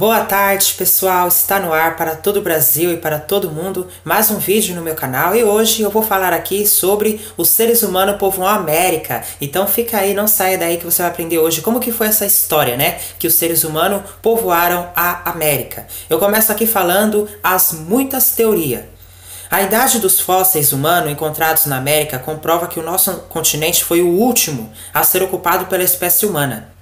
Boa tarde, pessoal! Está no ar para todo o Brasil e para todo mundo mais um vídeo no meu canal e hoje eu vou falar aqui sobre os seres humanos povoam a América. Então fica aí, não saia daí que você vai aprender hoje como que foi essa história, né? Que os seres humanos povoaram a América. Eu começo aqui falando as muitas teorias. A idade dos fósseis humanos encontrados na América comprova que o nosso continente foi o último a ser ocupado pela espécie humana.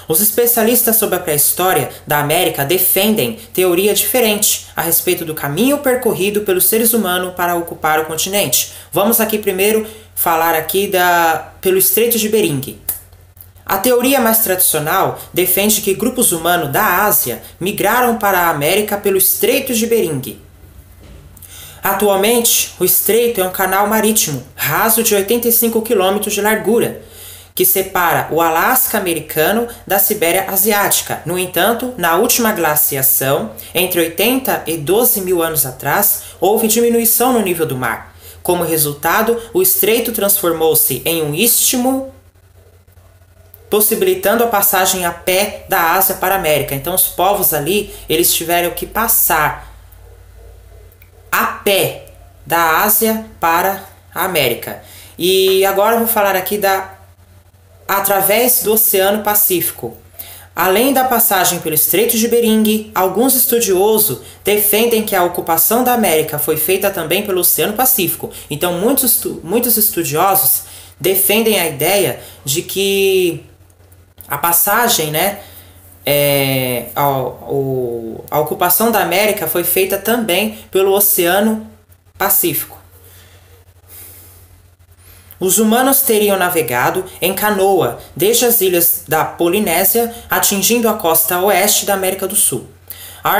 Os especialistas sobre a pré-história da América defendem teoria diferente a respeito do caminho percorrido pelos seres humanos para ocupar o continente. Vamos aqui primeiro falar aqui pelo Estreito de Bering. A teoria mais tradicional defende que grupos humanos da Ásia migraram para a América pelo Estreito de Bering. Atualmente, o estreito é um canal marítimo raso de 85 km de largura, que separa o Alasca americano da Sibéria asiática. No entanto, na última glaciação, entre 80 e 12 mil anos atrás, houve diminuição no nível do mar. Como resultado, o estreito transformou-se em um istmo, possibilitando a passagem a pé da Ásia para a América. Então, os povos ali, eles tiveram que passar a pé da Ásia para a América. E agora eu vou falar aqui através do Oceano Pacífico. Além da passagem pelo Estreito de Bering, alguns estudiosos defendem que a ocupação da América foi feita também pelo Oceano Pacífico. Então, muitos estudiosos defendem a ideia de que a passagem, a ocupação da América foi feita também pelo Oceano Pacífico. Os humanos teriam navegado em canoa desde as ilhas da Polinésia, atingindo a costa oeste da América do Sul. A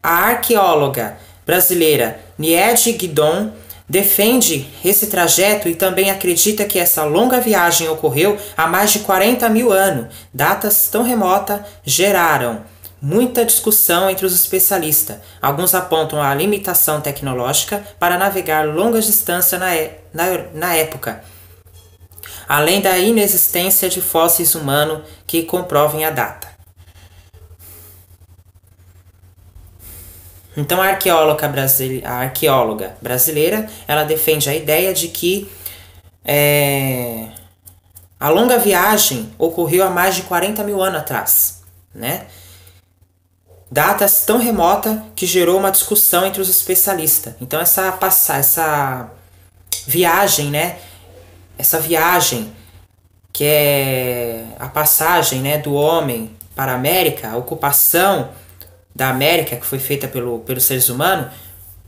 arqueóloga brasileira Niede Guidon defende esse trajeto e também acredita que essa longa viagem ocorreu há mais de 40 mil anos. Datas tão remotas geraram muita discussão entre os especialistas. Alguns apontam a limitação tecnológica para navegar longas distâncias na época, além da inexistência de fósseis humanos que comprovem a data. Então a arqueóloga brasileira ela defende a ideia de que a longa viagem ocorreu há mais de 40 mil anos atrás, né? Datas tão remotas que gerou uma discussão entre os especialistas. Então essa viagem, essa viagem que é a passagem, do homem para a América, a ocupação da América que foi feita pelos seres humanos,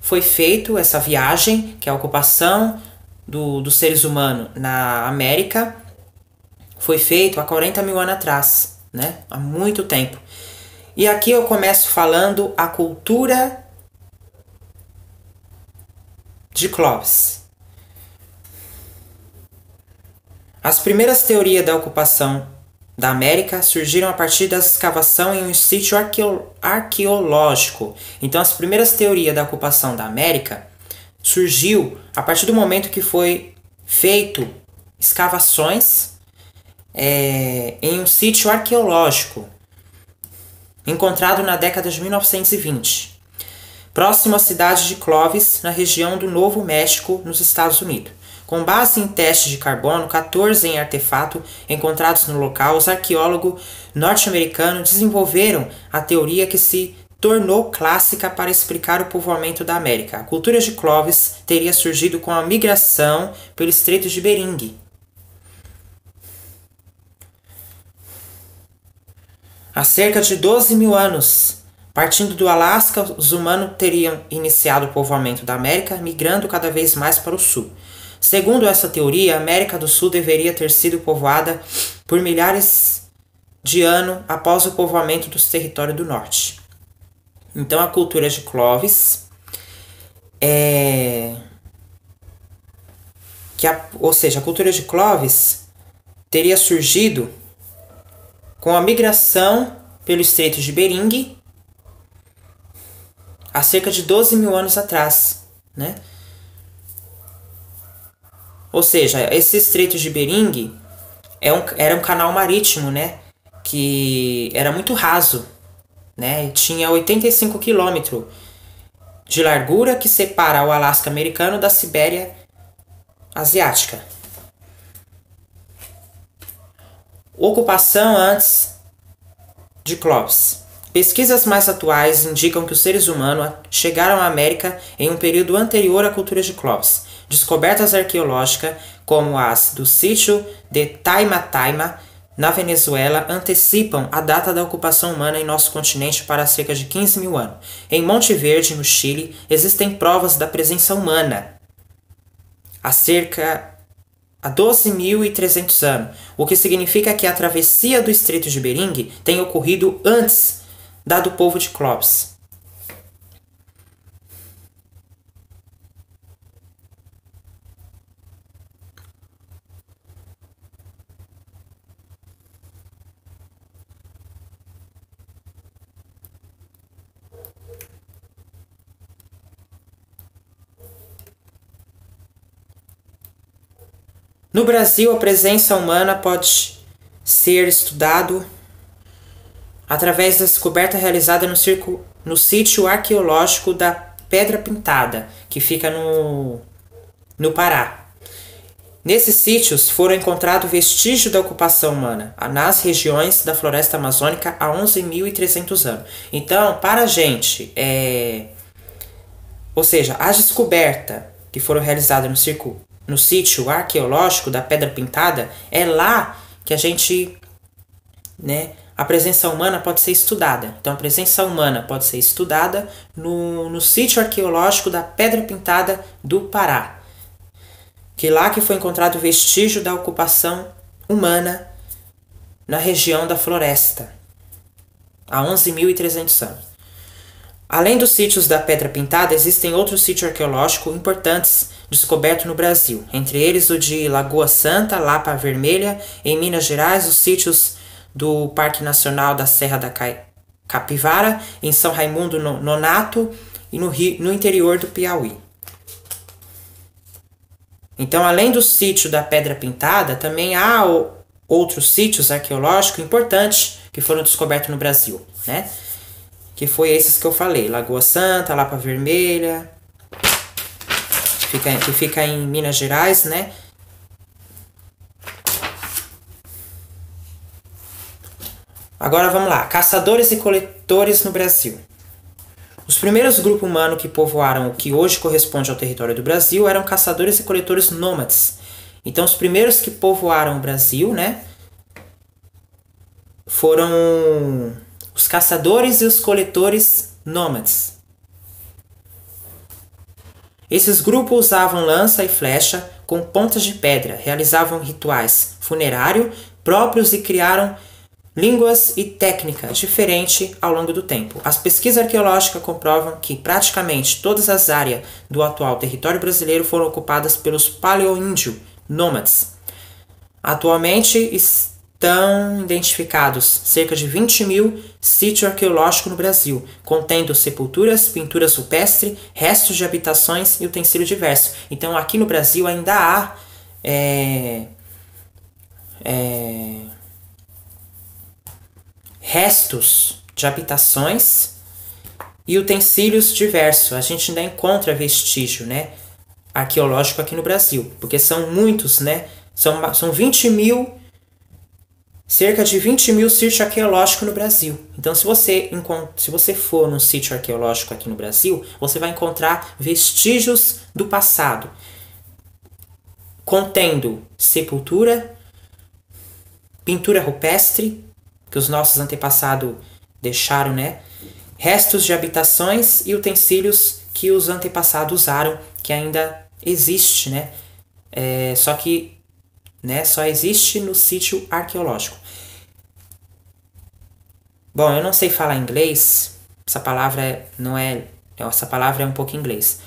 foi feito essa viagem, que é a ocupação dos seres humanos na América, foi feito há 40 mil anos atrás, há muito tempo. E aqui eu começo falando a cultura de Clovis. As primeiras teorias da ocupação da América surgiram a partir das escavações em um sítio arqueológico. Então as primeiras teorias da ocupação da América surgiu a partir do momento que foi feito escavações em um sítio arqueológico, encontrado na década de 1920, próximo à cidade de Clovis, na região do Novo México, nos Estados Unidos. Com base em testes de carbono 14 em artefatos encontrados no local, os arqueólogos norte-americanos desenvolveram a teoria que se tornou clássica para explicar o povoamento da América. A cultura de Clovis teria surgido com a migração pelo Estreito de Bering. Há cerca de 12 mil anos, partindo do Alasca, os humanos teriam iniciado o povoamento da América, migrando cada vez mais para o sul. Segundo essa teoria, a América do Sul deveria ter sido povoada por milhares de anos após o povoamento dos territórios do norte. Então a cultura de Clovis a cultura de Clovis teria surgido com a migração pelo Estreito de Bering há cerca de 12 mil anos atrás, Ou seja, esse Estreito de Bering era um canal marítimo, que era muito raso, né? Tinha 85 quilômetros de largura que separa o Alasca americano da Sibéria asiática. Ocupação antes de Clovis. Pesquisas mais atuais indicam que os seres humanos chegaram à América em um período anterior à cultura de Clovis. Descobertas arqueológicas, como as do sítio de Taima-Taima, na Venezuela, antecipam a data da ocupação humana em nosso continente para cerca de 15 mil anos. Em Monte Verde, no Chile, existem provas da presença humana há 12.300 anos, o que significa que a travessia do Estreito de Bering tem ocorrido antes da do povo de Clovis. No Brasil, a presença humana pode ser estudado através da descoberta realizada no sítio arqueológico da Pedra Pintada, que fica no Pará. Nesses sítios foram encontrados vestígios da ocupação humana nas regiões da floresta amazônica há 11.300 anos. Então, para a gente, ou seja, as descobertas que foram realizadas no sítio arqueológico da Pedra Pintada, é lá que a gente, a presença humana pode ser estudada. Então, a presença humana pode ser estudada no sítio arqueológico da Pedra Pintada do Pará, que lá que foi encontrado vestígio da ocupação humana na região da floresta, há 11.300 anos. Além dos sítios da Pedra Pintada, existem outros sítios arqueológicos importantes descobertos no Brasil, entre eles o de Lagoa Santa, Lapa Vermelha, em Minas Gerais, os sítios do Parque Nacional da Serra da Capivara, em São Raimundo Nonato e no interior do Piauí. Então, além do sítio da Pedra Pintada, também há outros sítios arqueológicos importantes que foram descobertos no Brasil, que foi esses que eu falei, Lagoa Santa, Lapa Vermelha, que fica em Minas Gerais, Agora vamos lá, caçadores e coletores no Brasil. Os primeiros grupos humanos que povoaram o que hoje corresponde ao território do Brasil eram caçadores e coletores nômades. Então, os primeiros que povoaram o Brasil, foram os caçadores e os coletores nômades. Esses grupos usavam lança e flecha com pontas de pedra, realizavam rituais funerários próprios e criaram línguas e técnicas diferentes ao longo do tempo. As pesquisas arqueológicas comprovam que praticamente todas as áreas do atual território brasileiro foram ocupadas pelos paleoíndios nômades. Atualmente estão identificados cerca de 20 mil sítios arqueológicos no Brasil, contendo sepulturas, pinturas rupestres, restos de habitações e utensílios diversos. Então, aqui no Brasil ainda há restos de habitações e utensílios diversos. A gente ainda encontra vestígio, arqueológico aqui no Brasil, porque são muitos, São 20 mil, cerca de 20 mil sítios arqueológicos no Brasil. Então, se você for num sítio arqueológico aqui no Brasil, você vai encontrar vestígios do passado, contendo sepultura, pintura rupestre, que os nossos antepassados deixaram, restos de habitações e utensílios que os antepassados usaram, que ainda existe, só que só existe no sítio arqueológico. Bom, eu não sei falar inglês, essa palavra é um pouco inglês.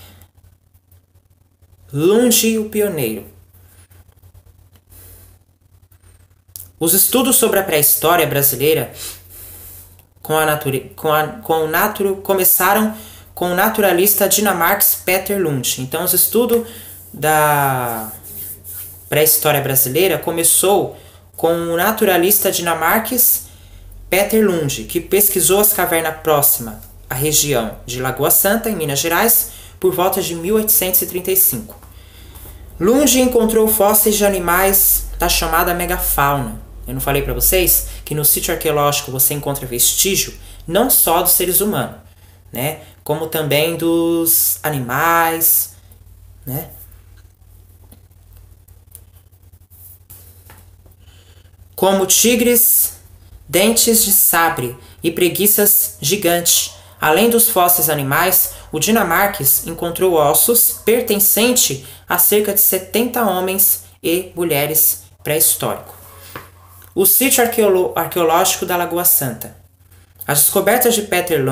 Lunge o pioneiro. Os estudos sobre a pré-história brasileira começaram com o naturalista dinamarquês Peter Lund. Então, os estudos da pré-história brasileira começou com o naturalista dinamarquês Peter Lund, que pesquisou as cavernas próximas à região de Lagoa Santa, em Minas Gerais, por volta de 1835. Lund encontrou fósseis de animais da chamada megafauna. Eu não falei para vocês que no sítio arqueológico você encontra vestígio não só dos seres humanos, né, como também dos animais, né? Como tigres, dentes de sabre e preguiças gigantes. Além dos fósseis animais, o dinamarquês encontrou ossos pertencentes a cerca de 70 homens e mulheres pré-históricos. O sítio arqueológico da Lagoa Santa. As descobertas de Peter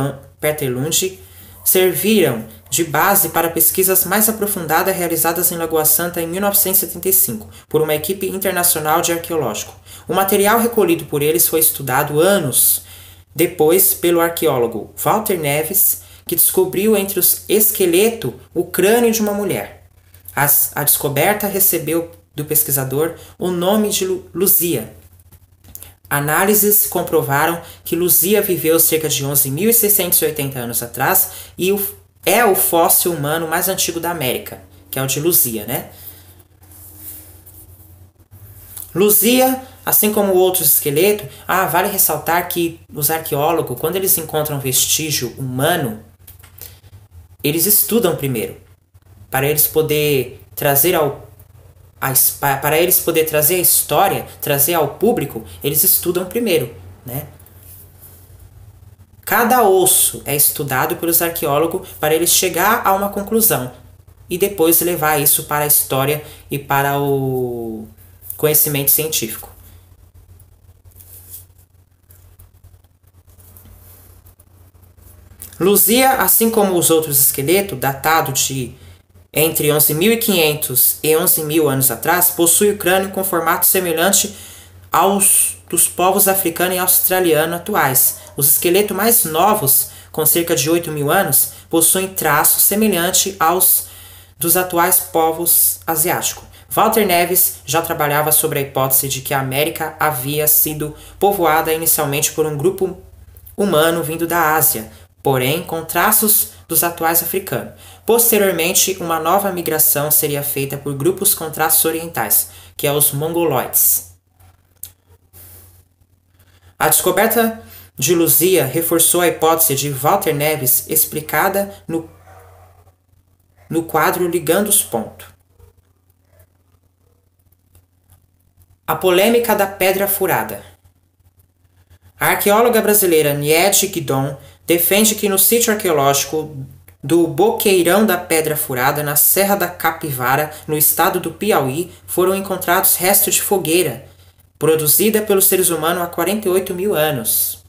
Lund serviram de base para pesquisas mais aprofundadas realizadas em Lagoa Santa em 1975 por uma equipe internacional de arqueológico. O material recolhido por eles foi estudado anos depois pelo arqueólogo Walter Neves, que descobriu entre os esqueletos o crânio de uma mulher. A descoberta recebeu do pesquisador o nome de Luzia. Análises comprovaram que Luzia viveu cerca de 11.680 anos atrás e é o fóssil humano mais antigo da América, que é o de Luzia, né? Luzia, assim como outros esqueletos, vale ressaltar que os arqueólogos, quando eles encontram vestígio humano, eles estudam primeiro, para eles poder trazer trazer a história, trazer ao público, eles estudam primeiro, né? Cada osso é estudado pelos arqueólogos para eles chegar a uma conclusão e depois levar isso para a história e para o conhecimento científico. Luzia, assim como os outros esqueletos, datados de entre 11.500 e 11.000 anos atrás, possui o crânio com formato semelhante aos dos povos africano e australiano atuais. Os esqueletos mais novos, com cerca de 8.000 anos, possuem traços semelhantes aos dos atuais povos asiáticos. Walter Neves já trabalhava sobre a hipótese de que a América havia sido povoada inicialmente por um grupo humano vindo da Ásia, porém com traços dos atuais africanos. Posteriormente, uma nova migração seria feita por grupos com traços orientais, que é os mongoloides. A descoberta de Luzia reforçou a hipótese de Walter Neves explicada no quadro Ligando os Pontos. A polêmica da pedra furada. A arqueóloga brasileira Niede Guidon defende que no sítio arqueológico do Boqueirão da Pedra Furada, na Serra da Capivara, no estado do Piauí, foram encontrados restos de fogueira, produzida pelos seres humanos há 48.000 anos.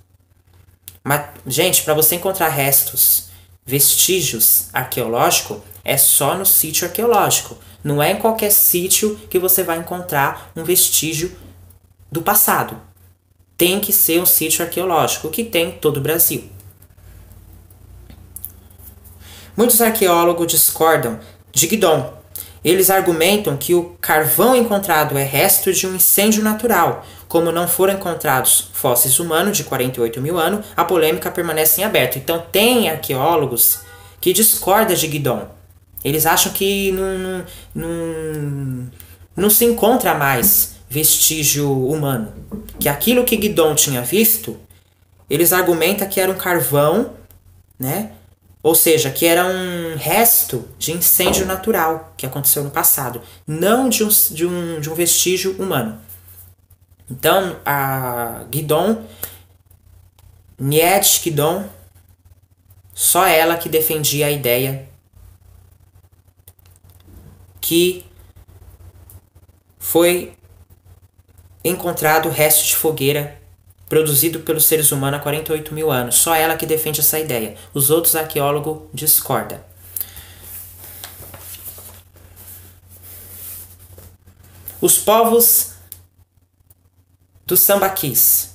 Mas, gente, para você encontrar restos, vestígios arqueológicos, é só no sítio arqueológico. Não é em qualquer sítio que você vai encontrar um vestígio do passado. Tem que ser um sítio arqueológico, que tem em todo o Brasil. Muitos arqueólogos discordam de Guidon. Eles argumentam que o carvão encontrado é resto de um incêndio natural. Como não foram encontrados fósseis humanos de 48.000 anos, a polêmica permanece em aberto. Então tem arqueólogos que discordam de Guidon. Eles acham que não se encontra mais vestígio humano. Que aquilo que Guidon tinha visto, eles argumentam que era um carvão, né? Ou seja, que era um resto de incêndio natural que aconteceu no passado, não de um vestígio humano. Então, a Guidon, Niede Guidon, só ela que defendia a ideia que foi encontrado resto de fogueira produzido pelos seres humanos há 48.000 anos. Só ela que defende essa ideia. Os outros arqueólogos discordam. Os povos dos sambaquis.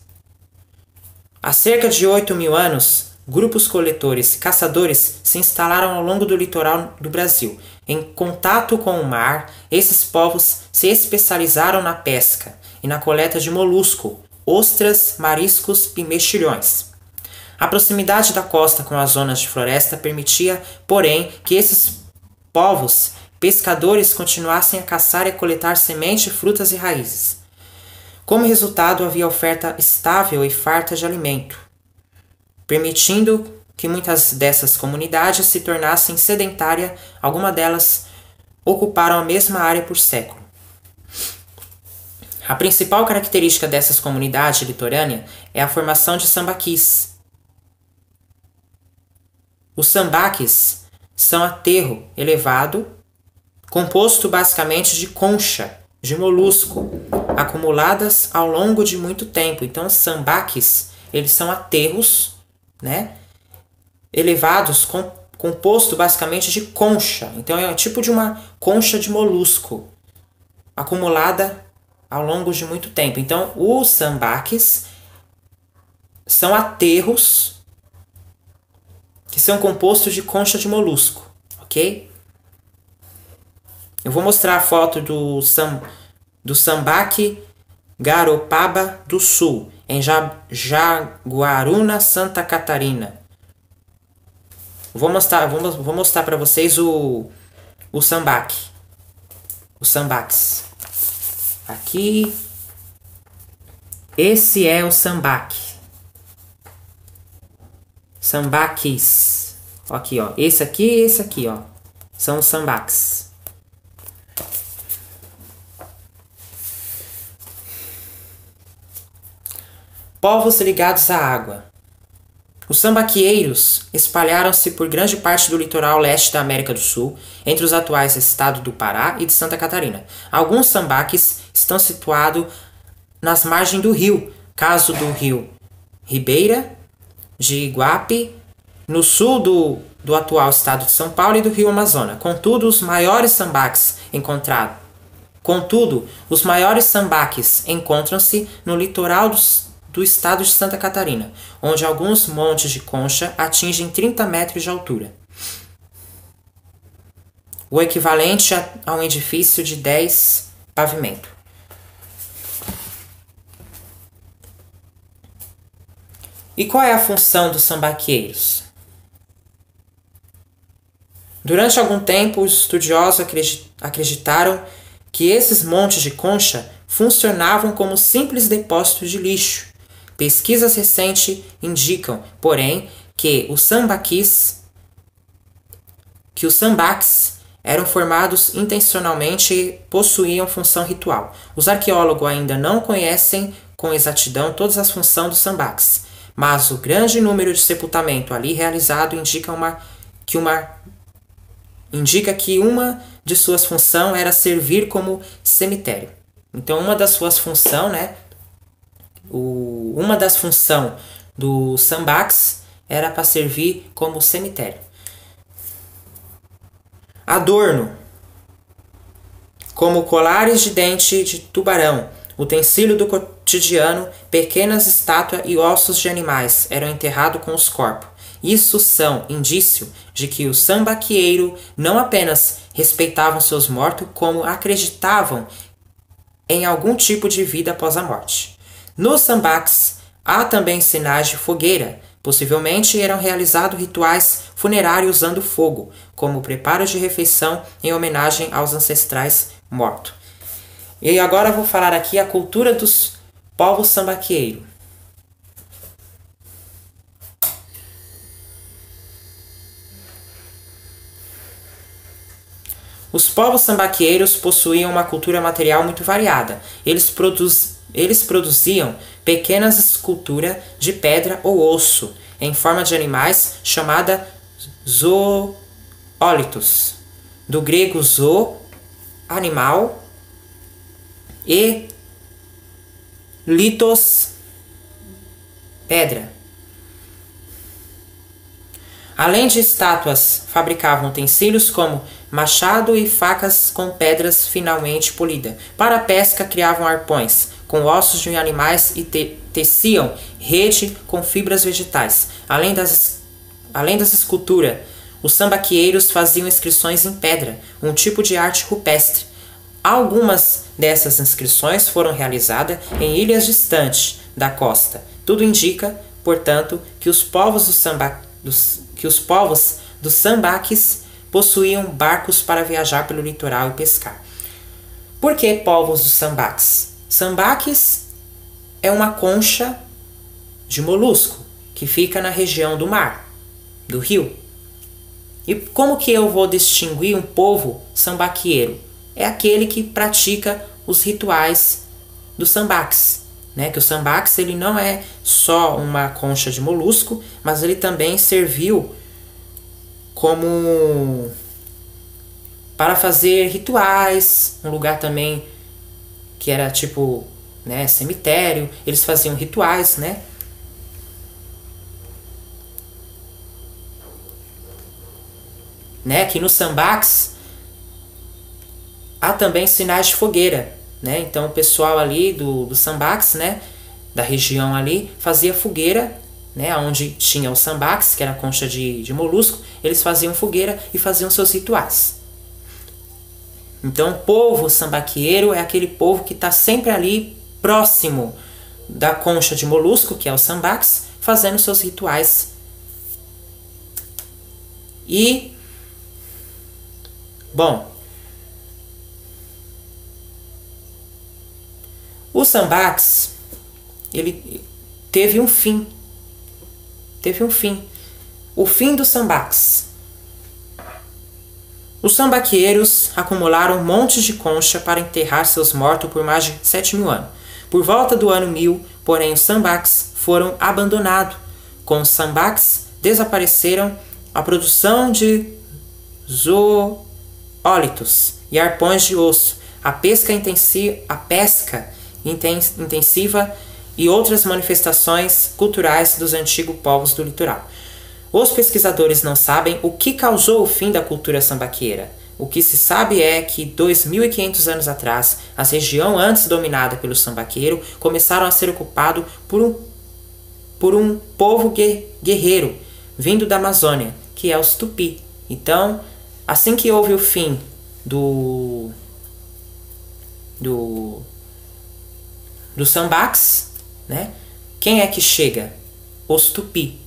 Há cerca de 8.000 anos, grupos coletores e caçadores se instalaram ao longo do litoral do Brasil. Em contato com o mar, esses povos se especializaram na pesca e na coleta de molusco ostras, mariscos e mexilhões. A proximidade da costa com as zonas de floresta permitia, porém, que esses povos pescadores continuassem a caçar e a coletar sementes, frutas e raízes. Como resultado, havia oferta estável e farta de alimento, permitindo que muitas dessas comunidades se tornassem sedentárias, algumas delas ocuparam a mesma área por século. A principal característica dessas comunidades litorâneas é a formação de sambaquis. Os sambaques são aterro elevado, composto basicamente de concha, de molusco, acumuladas ao longo de muito tempo. Então, os sambaques, eles são aterros, né, elevados, composto basicamente de concha. Então, é um tipo de uma concha de molusco, acumulada ao longo de muito tempo. Então, os sambaques são aterros que são compostos de concha de molusco, ok? Eu vou mostrar a foto do sambaque Garopaba do Sul, em Jaguaruna, Santa Catarina. Vou mostrar para vocês o sambaque. Os sambaques. Aqui. Esse é o sambaque. Sambaques. Aqui, ó. Esse aqui e esse aqui, ó. São os sambaques. Povos ligados à água. Os sambaqueiros espalharam-se por grande parte do litoral leste da América do Sul, entre os atuais estados do Pará e de Santa Catarina. Alguns sambaques estão situados nas margens do rio, caso do rio Ribeira de Iguape, no sul do atual estado de São Paulo e do rio Amazonas. Contudo, os maiores sambaques encontram-se no litoral do estado de Santa Catarina, onde alguns montes de concha atingem 30 metros de altura, o equivalente a um edifício de 10 pavimentos. E qual é a função dos sambaqueiros? Durante algum tempo, os estudiosos acreditaram que esses montes de concha funcionavam como simples depósitos de lixo. Pesquisas recentes indicam, porém, que os sambaques eram formados intencionalmente e possuíam função ritual. Os arqueólogos ainda não conhecem com exatidão todas as funções dos sambaques, mas o grande número de sepultamento ali realizado indica que uma de suas funções era servir como cemitério. Então, uma das suas funções, né, uma das funções dos sambaques era para servir como cemitério. Adorno, como colares de dente de tubarão, utensílio do cotidiano, pequenas estátuas e ossos de animais eram enterrados com os corpos. Isso são indício de que os sambaqueiros não apenas respeitavam seus mortos, como acreditavam em algum tipo de vida após a morte. Nos sambaques há também sinais de fogueira. Possivelmente eram realizados rituais funerários usando fogo, como preparo de refeição em homenagem aos ancestrais mortos. E agora eu vou falar aqui a cultura dos povos sambaqueiros. Os povos sambaqueiros possuíam uma cultura material muito variada. Eles produziam pequenas esculturas de pedra ou osso, em forma de animais, chamada zoólitos. Do grego zo, animal, e litos, pedra. Além de estátuas, fabricavam utensílios como machado e facas com pedras finamente polidas. Para a pesca, criavam arpões com ossos de animais e teciam rede com fibras vegetais. Além das esculturas, os sambaqueiros faziam inscrições em pedra, um tipo de arte rupestre. Algumas dessas inscrições foram realizadas em ilhas distantes, da costa. Tudo indica, portanto, que os povos dos sambaques possuíam barcos para viajar pelo litoral e pescar. Por que povos dos sambaques? Sambaques é uma concha de molusco que fica na região do mar, do rio. E como que eu vou distinguir um povo sambaqueiro? É aquele que pratica os rituais dos sambaques, né? Que o sambaques ele não é só uma concha de molusco, mas ele também serviu como para fazer rituais, um lugar também que era tipo, né, cemitério. Eles faziam rituais, né? Que nos sambaques há também sinais de fogueira, né? Então o pessoal ali do sambaques, né, da região ali, fazia fogueira, né, onde tinha os sambaques, que era a concha de molusco, eles faziam fogueira e faziam seus rituais. Então o povo sambaqueiro é aquele povo que está sempre ali próximo da concha de molusco, que é os sambaques, fazendo seus rituais. E, bom, o sambaques, ele teve um fim. O fim dos sambaques. Os sambaqueiros acumularam montes de concha para enterrar seus mortos por mais de 7.000 anos. Por volta do ano 1000, porém, os sambaques foram abandonados. Com os sambaques, desapareceram a produção de zoólitos e arpões de osso, a pesca intensiva e outras manifestações culturais dos antigos povos do litoral. Os pesquisadores não sabem o que causou o fim da cultura sambaqueira. O que se sabe é que 2.500 anos atrás, as regiões antes dominadas pelo sambaqueiro começaram a ser ocupadas por um povo guerreiro vindo da Amazônia, que é os Tupi. Então, assim que houve o fim dos sambaques, né? Quem é que chega? Os Tupi.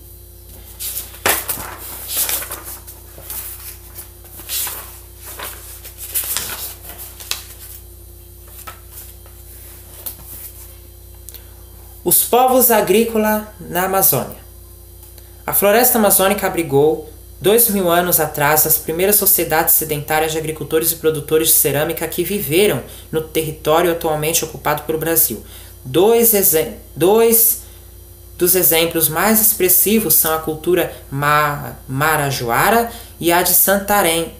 Os povos agrícolas na Amazônia. A floresta amazônica abrigou, 2.000 anos atrás, as primeiras sociedades sedentárias de agricultores e produtores de cerâmica que viveram no território atualmente ocupado pelo Brasil. Dois dos exemplos mais expressivos são a cultura marajoara e a de Santarém,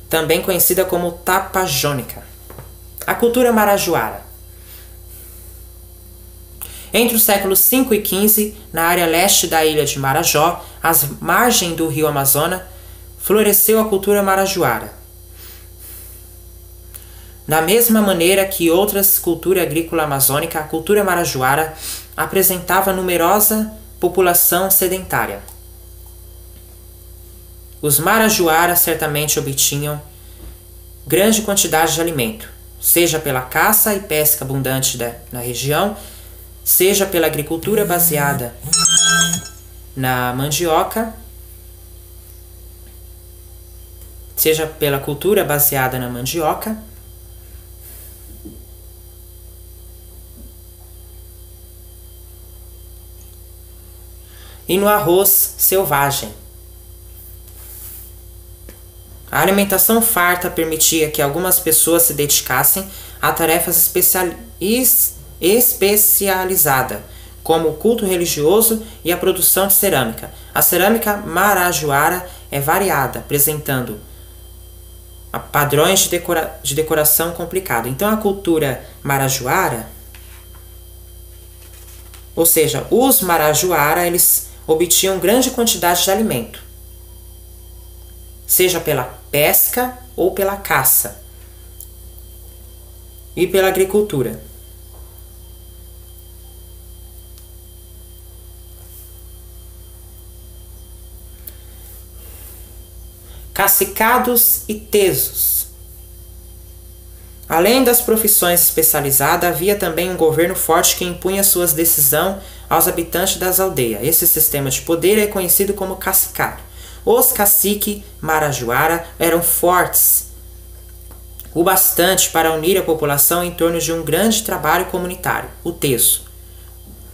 também conhecida como tapajônica. A cultura marajoara. Entre os séculos 5 e 15, na área leste da ilha de Marajó, às margens do rio Amazonas, floresceu a cultura marajoara. Da mesma maneira que outras culturas agrícolas amazônicas, a cultura marajoara apresentava numerosa população sedentária. Os marajoaras certamente obtinham grande quantidade de alimento, seja pela caça e pesca abundante na região, seja pela agricultura baseada na mandioca, e no arroz selvagem. A alimentação farta permitia que algumas pessoas se dedicassem a tarefas especializada, como o culto religioso e a produção de cerâmica. A cerâmica marajoara é variada, apresentando padrões de decoração complicado. Então a cultura marajoara, ou seja, os marajoara, eles obtinham grande quantidade de alimento, seja pela pesca ou pela caça e pela agricultura. Cacicados e tesos. Além das profissões especializadas, havia também um governo forte que impunha suas decisões aos habitantes das aldeias. Esse sistema de poder é conhecido como cacicado. Os caciques marajoara eram fortes o bastante para unir a população em torno de um grande trabalho comunitário, o teso.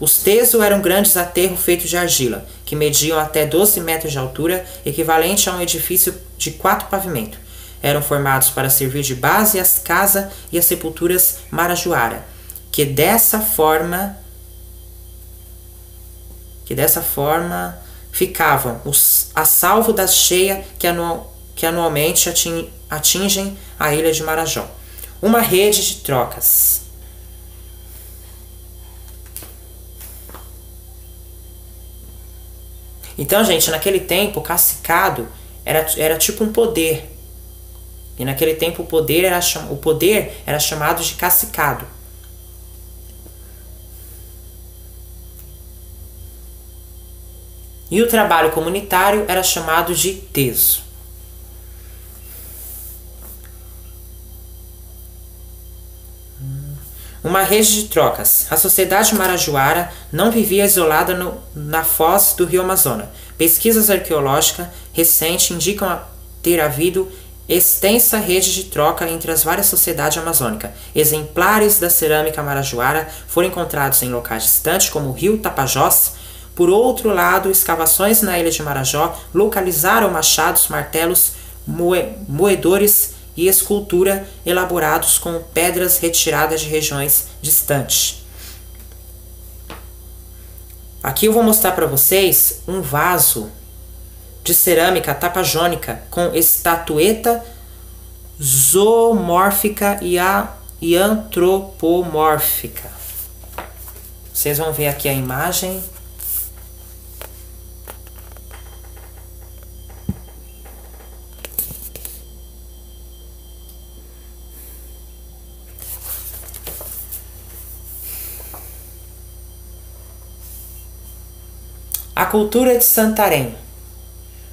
Os tesos eram grandes aterros feitos de argila, que mediam até 12 metros de altura, equivalente a um edifício de 4 pavimentos. Eram formados para servir de base às casas e às sepulturas marajoara, que dessa forma ficavam a salvo das cheias que anualmente atingem a ilha de Marajó. Uma rede de trocas. Então, gente, naquele tempo, o cacicado era tipo um poder. E naquele tempo o poder era chamado de cacicado. E o trabalho comunitário era chamado de teso. Uma rede de trocas. A sociedade marajoara não vivia isolada na foz do rio Amazonas. Pesquisas arqueológicas recentes indicam ter havido extensa rede de troca entre as várias sociedades amazônicas. Exemplares da cerâmica marajoara foram encontrados em locais distantes, como o rio Tapajós. Por outro lado, escavações na ilha de Marajó localizaram machados, martelos, moedores e escultura elaborados com pedras retiradas de regiões distantes. Aqui eu vou mostrar para vocês um vaso de cerâmica tapajônica com estatueta zoomórfica e antropomórfica. Vocês vão ver aqui a imagem. A cultura de Santarém.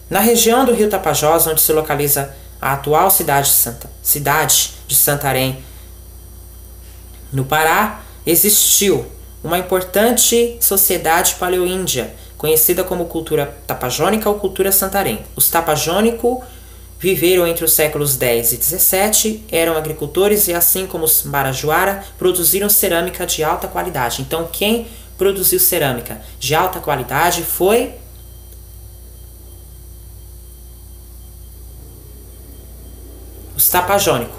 Na região do rio Tapajós, onde se localiza a atual cidade de Santarém, no Pará, existiu uma importante sociedade paleoíndia, conhecida como cultura tapajônica ou cultura Santarém. Os tapajônicos viveram entre os séculos X e XVII, eram agricultores e, assim como os marajoara, produziram cerâmica de alta qualidade. Então, quem produziu cerâmica de alta qualidade foi os tapajônicos.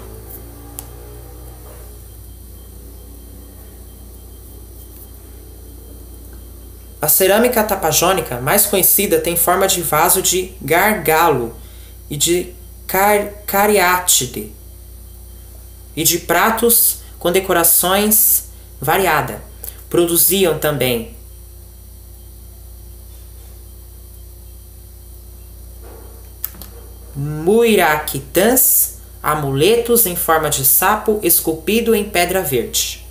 A cerâmica tapajônica mais conhecida tem forma de vaso de gargalo e de cariátide e de pratos com decorações variadas. Produziam também muiraquitãs, amuletos em forma de sapo esculpido em pedra verde.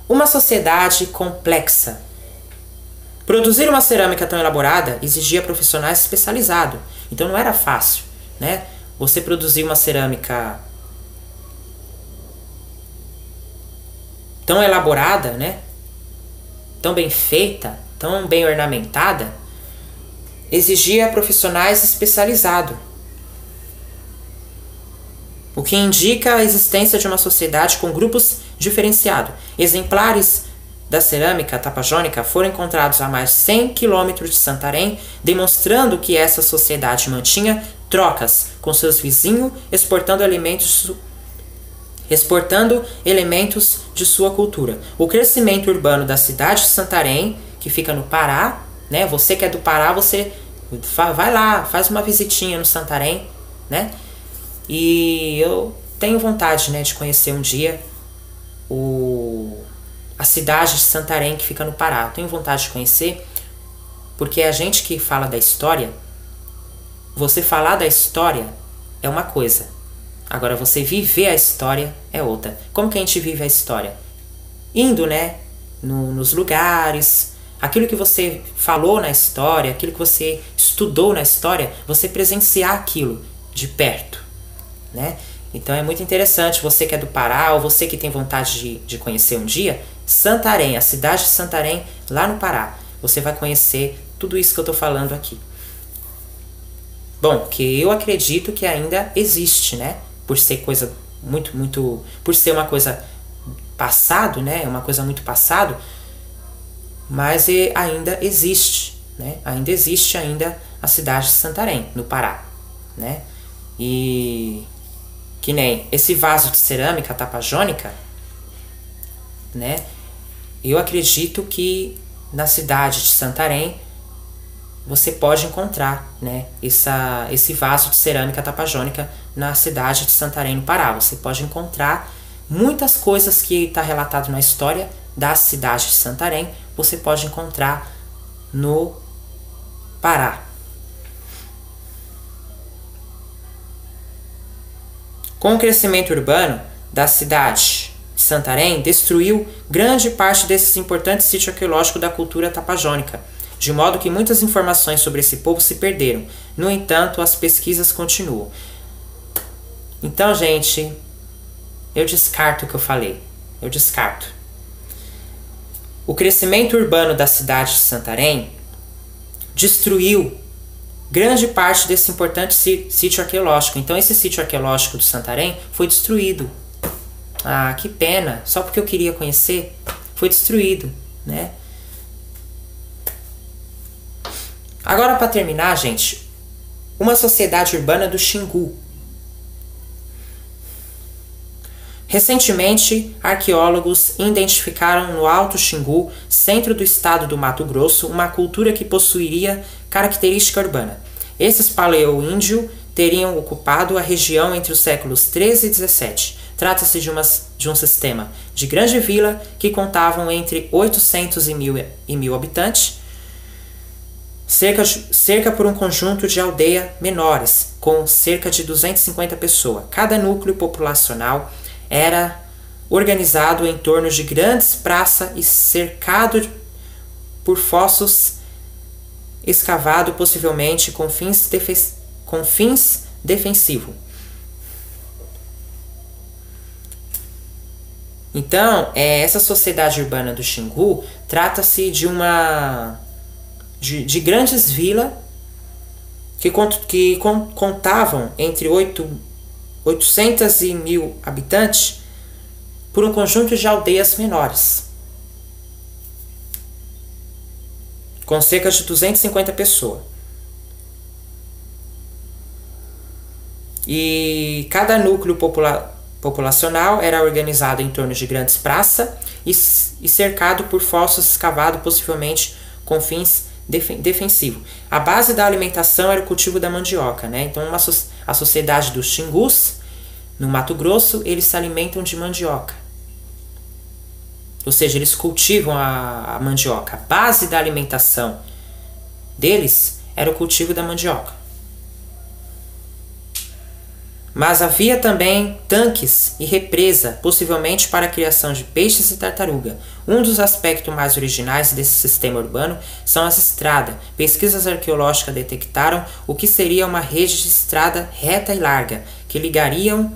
Uma sociedade complexa. Produzir uma cerâmica tão elaborada exigia profissionais especializados, então não era fácil, né? Você produzir uma cerâmica tão elaborada, né? Tão bem feita, tão bem ornamentada, exigia profissionais especializados, o que indica a existência de uma sociedade com grupos diferenciados. Exemplares da cerâmica tapajônica foram encontrados a mais de 100 km de Santarém, demonstrando que essa sociedade mantinha trocas com seus vizinhos, exportando elementos de sua cultura. O crescimento urbano da cidade de Santarém, que fica no Pará, né? Você que é do Pará, você vai lá, faz uma visitinha no Santarém, né? E eu tenho vontade, né, de conhecer um dia a cidade de Santarém, que fica no Pará. Eu tenho vontade de conhecer, porque a gente que fala da história, você falar da história é uma coisa. Agora, você viver a história é outra. Como que a gente vive a história? Indo, né, nos lugares, aquilo que você falou na história, aquilo que você estudou na história, você presenciar aquilo de perto, né? Então é muito interessante, você que é do Pará ou você que tem vontade de conhecer um dia, Santarém, a cidade de Santarém, lá no Pará. Você vai conhecer tudo isso que eu estou falando aqui. Bom, que eu acredito que ainda existe, né? Por ser coisa por ser uma coisa passado, né? Uma coisa muito passado, mas ainda existe, né? Ainda existe a cidade de Santarém, no Pará, né? E que nem esse vaso de cerâmica tapajônica, né? Eu acredito que na cidade de Santarém você pode encontrar, né, esse vaso de cerâmica tapajônica na cidade de Santarém, no Pará. Você pode encontrar muitas coisas que está relatado na história da cidade de Santarém, você pode encontrar no Pará. Com o crescimento urbano da cidade de Santarém, destruiu grande parte desses importantes sítios arqueológicos da cultura tapajônica, de modo que muitas informações sobre esse povo se perderam. No entanto, as pesquisas continuam. Então, gente, eu descarto o que eu falei. Eu descarto. O crescimento urbano da cidade de Santarém destruiu grande parte desse importante sítio arqueológico. Então, esse sítio arqueológico do Santarém foi destruído. Ah, que pena. Só porque eu queria conhecer, foi destruído, né? Agora, para terminar, gente, uma sociedade urbana do Xingu. Recentemente, arqueólogos identificaram no Alto Xingu, centro do estado do Mato Grosso, uma cultura que possuiria característica urbana. Esses paleo-índios teriam ocupado a região entre os séculos 13 e 17. Trata-se de um sistema de grande vila que contavam entre 800 e 1.000 habitantes, cerca por um conjunto de aldeias menores, com cerca de 250 pessoas. Cada núcleo populacional era organizado em torno de grandes praças e cercado por fossos escavados, possivelmente com fins defensivos. Então, essa sociedade urbana do Xingu trata-se de de grandes vilas que contavam entre 800 e 1.000 habitantes por um conjunto de aldeias menores, com cerca de 250 pessoas. E cada núcleo populacional era organizado em torno de grandes praças e cercado por fossos escavados, possivelmente com fins defensivos. A base da alimentação era o cultivo da mandioca, né? Então, a sociedade dos Xingus, no Mato Grosso, eles se alimentam de mandioca. Ou seja, eles cultivam a mandioca. A base da alimentação deles era o cultivo da mandioca. Mas havia também tanques e represa, possivelmente para a criação de peixes e tartaruga. Um dos aspectos mais originais desse sistema urbano são as estradas. Pesquisas arqueológicas detectaram o que seria uma rede de estrada reta e larga, que ligariam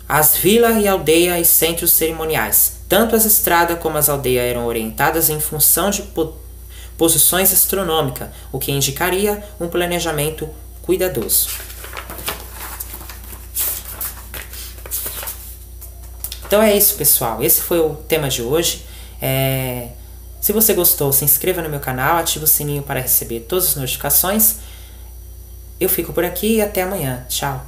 as vilas e aldeias e centros cerimoniais. Tanto as estradas como as aldeias eram orientadas em função de posições astronômicas, o que indicaria um planejamento cuidadoso. Então é isso, pessoal. Esse foi o tema de hoje. Se você gostou, se inscreva no meu canal, ative o sininho para receber todas as notificações. Eu fico por aqui e até amanhã. Tchau!